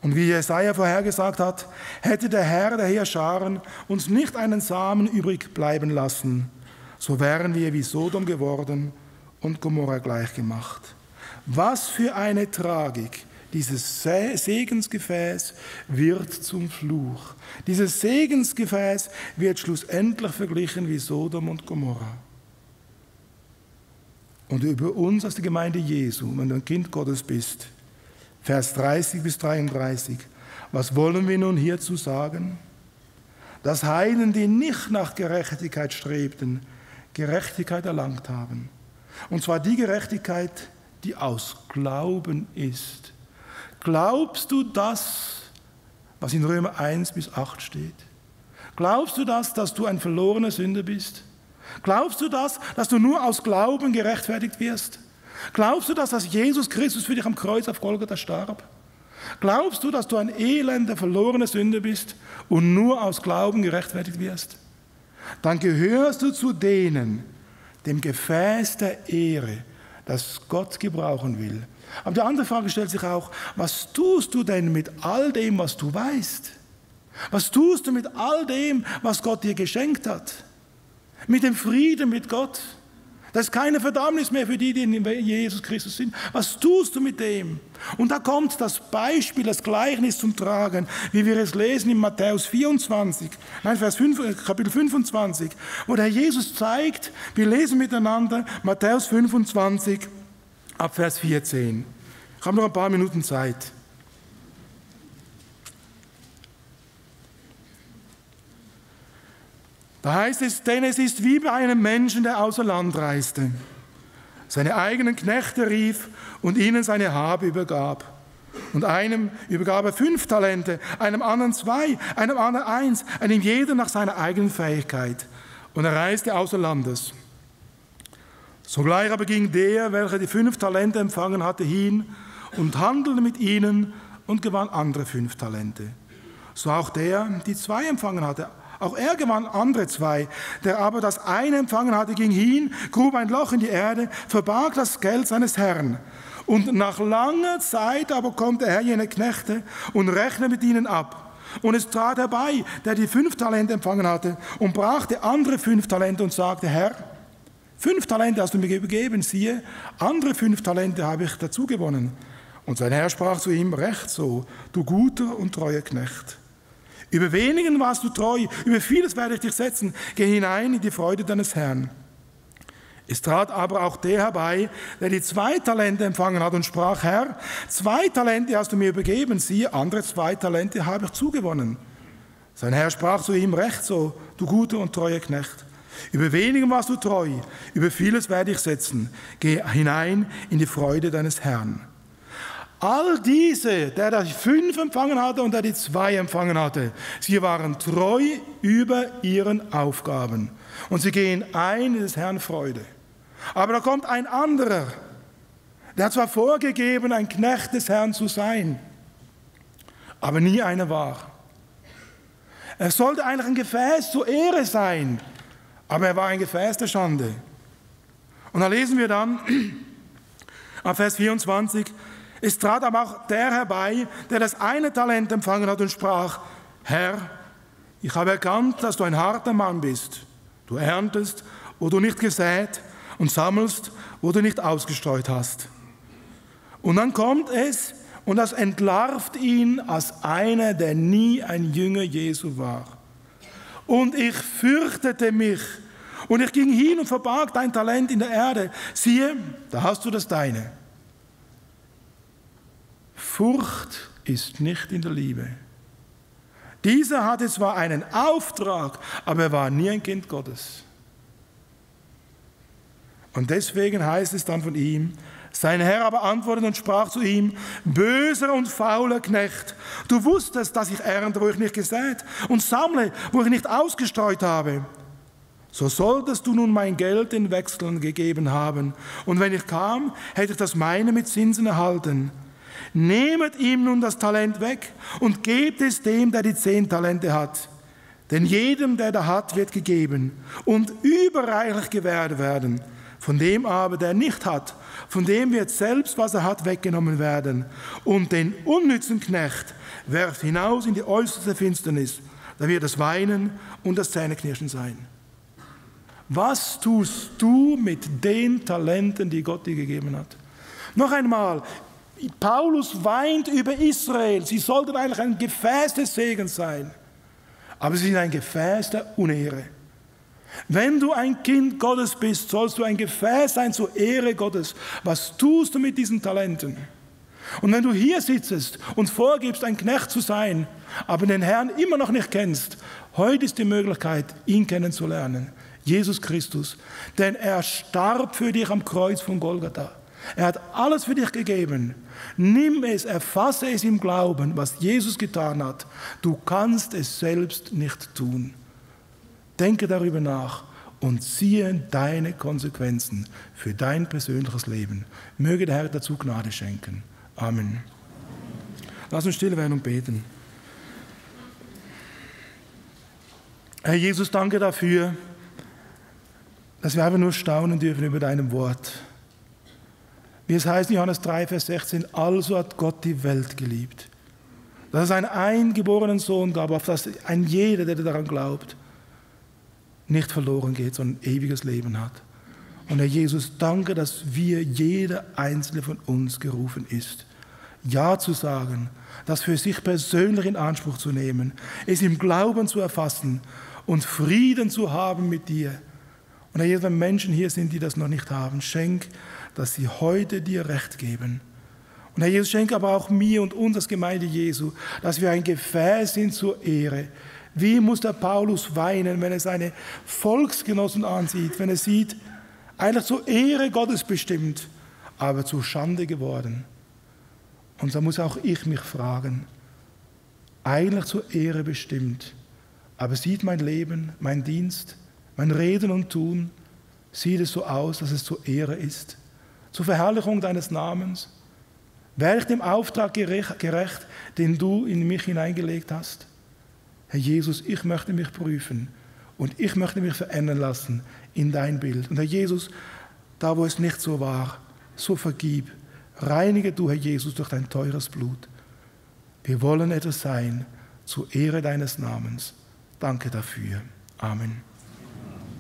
Und wie Jesaja vorhergesagt hat, hätte der Herr der Heerscharen uns nicht einen Samen übrig bleiben lassen, so wären wir wie Sodom geworden und Gomorra gleichgemacht. Was für eine Tragik! Dieses Segensgefäß wird zum Fluch. Dieses Segensgefäß wird schlussendlich verglichen wie Sodom und Gomorra. Und über uns als die Gemeinde Jesu, wenn du ein Kind Gottes bist, Vers 30 bis 33, was wollen wir nun hierzu sagen? Dass Heiden, die nicht nach Gerechtigkeit strebten, Gerechtigkeit erlangt haben. Und zwar die Gerechtigkeit, die aus Glauben ist. Glaubst du das, was in Römer 1 bis 8 steht? Glaubst du das, dass du ein verlorener Sünder bist? Glaubst du das, dass du nur aus Glauben gerechtfertigt wirst? Glaubst du das, dass Jesus Christus für dich am Kreuz auf Golgatha starb? Glaubst du, dass du ein elender, verlorener Sünder bist und nur aus Glauben gerechtfertigt wirst? Dann gehörst du zu denen, dem Gefäß der Ehre, das Gott gebrauchen will. Aber die andere Frage stellt sich auch, was tust du denn mit all dem, was du weißt? Was tust du mit all dem, was Gott dir geschenkt hat? Mit dem Frieden mit Gott? Das ist keine Verdammnis mehr für die, die in Jesus Christus sind. Was tust du mit dem? Und da kommt das Beispiel, das Gleichnis zum Tragen, wie wir es lesen in Matthäus 24, Kapitel 25, wo der Herr Jesus zeigt, wir lesen miteinander Matthäus 25, ab Vers 14. Ich habe noch ein paar Minuten Zeit. Da heißt es, denn es ist wie bei einem Menschen, der außer Land reiste, seine eigenen Knechte rief und ihnen seine Habe übergab. Und einem übergab er 5 Talente, einem anderen 2, einem anderen 1, einem jeder nach seiner eigenen Fähigkeit. Und er reiste außer Landes. Sogleich aber ging der, welcher die 5 Talente empfangen hatte, hin und handelte mit ihnen und gewann andere 5 Talente. So auch der, die 2 empfangen hatte. Auch er gewann andere 2. Der aber das eine empfangen hatte, ging hin, grub ein Loch in die Erde, verbarg das Geld seines Herrn. Und nach langer Zeit aber kommt der Herr jene Knechte und rechnet mit ihnen ab. Und es trat herbei, der die 5 Talente empfangen hatte, und brachte andere 5 Talente und sagte, Herr, 5 Talente hast du mir gegeben, siehe, andere 5 Talente habe ich dazu gewonnen. Und sein Herr sprach zu ihm, recht so, du guter und treuer Knecht. Über wenigen warst du treu, über vieles werde ich dich setzen. Geh hinein in die Freude deines Herrn. Es trat aber auch der herbei, der die 2 Talente empfangen hat und sprach, Herr, 2 Talente hast du mir übergeben, siehe, andere 2 Talente habe ich zugewonnen. Sein Herr sprach zu ihm, recht so, du guter und treuer Knecht. Über wenigen warst du treu, über vieles werde ich setzen. Geh hinein in die Freude deines Herrn. All diese, der die 5 empfangen hatte und der die 2 empfangen hatte, sie waren treu über ihren Aufgaben. Und sie gehen ein in des Herrn Freude. Aber da kommt ein anderer, der hat zwar vorgegeben, ein Knecht des Herrn zu sein, aber nie einer war. Er sollte eigentlich ein Gefäß zur Ehre sein, aber er war ein Gefäß der Schande. Und da lesen wir dann, Ab Vers 24, es trat aber auch der herbei, der das eine Talent empfangen hat und sprach, Herr, ich habe erkannt, dass du ein harter Mann bist. Du erntest, wo du nicht gesät und sammelst, wo du nicht ausgestreut hast. Und dann kommt es und das entlarvt ihn als einer, der nie ein Jünger Jesu war. Und ich fürchtete mich und ich ging hin und verbarg dein Talent in der Erde. Siehe, da hast du das deine. Furcht ist nicht in der Liebe. Dieser hatte zwar einen Auftrag, aber er war nie ein Kind Gottes. Und deswegen heißt es dann von ihm, sein Herr aber antwortete und sprach zu ihm, böser und fauler Knecht, du wusstest, dass ich ernte, wo ich nicht gesät, und sammle, wo ich nicht ausgestreut habe. So solltest du nun mein Geld in Wechseln gegeben haben, und wenn ich kam, hätte ich das meine mit Zinsen erhalten. Nehmet ihm nun das Talent weg und gebt es dem, der die 10 Talente hat. Denn jedem, der da hat, wird gegeben und überreichlich gewährt werden. Von dem aber, der nicht hat, von dem wird selbst, was er hat, weggenommen werden. Und den unnützen Knecht werft hinaus in die äußerste Finsternis. Da wird das Weinen und das Zähneknirschen sein. Was tust du mit den Talenten, die Gott dir gegeben hat? Noch einmal, Paulus weint über Israel. Sie sollten eigentlich ein Gefäß des Segens sein. Aber sie sind ein Gefäß der Unehre. Wenn du ein Kind Gottes bist, sollst du ein Gefäß sein zur Ehre Gottes. Was tust du mit diesen Talenten? Und wenn du hier sitzt und vorgibst, ein Knecht zu sein, aber den Herrn immer noch nicht kennst, heute ist die Möglichkeit, ihn kennenzulernen. Jesus Christus. Denn er starb für dich am Kreuz von Golgatha. Er hat alles für dich gegeben. Nimm es, erfasse es im Glauben, was Jesus getan hat. Du kannst es selbst nicht tun. Denke darüber nach und ziehe deine Konsequenzen für dein persönliches Leben. Möge der Herr dazu Gnade schenken. Amen. Lass uns still werden und beten. Herr Jesus, danke dafür, dass wir einfach nur staunen dürfen über dein Wort. Wie es heißt in Johannes 3, Vers 16, also hat Gott die Welt geliebt, dass es einen eingeborenen Sohn gab, auf das ein jeder, der daran glaubt, nicht verloren geht, sondern ewiges Leben hat. Und Herr Jesus, danke, dass jeder einzelne von uns gerufen ist, Ja zu sagen, das für sich persönlich in Anspruch zu nehmen, es im Glauben zu erfassen und Frieden zu haben mit dir. Und Herr Jesus, wenn Menschen hier sind, die das noch nicht haben, schenk, dass sie heute dir Recht geben. Und Herr Jesus, schenk aber auch mir und uns als Gemeinde Jesu, dass wir ein Gefäß sind zur Ehre. Wie muss der Paulus weinen, wenn er seine Volksgenossen ansieht, wenn er sieht, eigentlich zur Ehre Gottes bestimmt, aber zur Schande geworden. Und da muss auch ich mich fragen, eigentlich zur Ehre bestimmt, aber sieht mein Leben, mein Dienst, mein Reden und Tun, sieht es so aus, dass es zur Ehre ist, zur Verherrlichung deines Namens? Werde ich dem Auftrag gerecht, den du in mich hineingelegt hast? Herr Jesus, ich möchte mich prüfen und ich möchte mich verändern lassen in dein Bild. Und Herr Jesus, da wo es nicht so war, so vergib. Reinige du, Herr Jesus, durch dein teures Blut. Wir wollen etwas sein zur Ehre deines Namens. Danke dafür. Amen.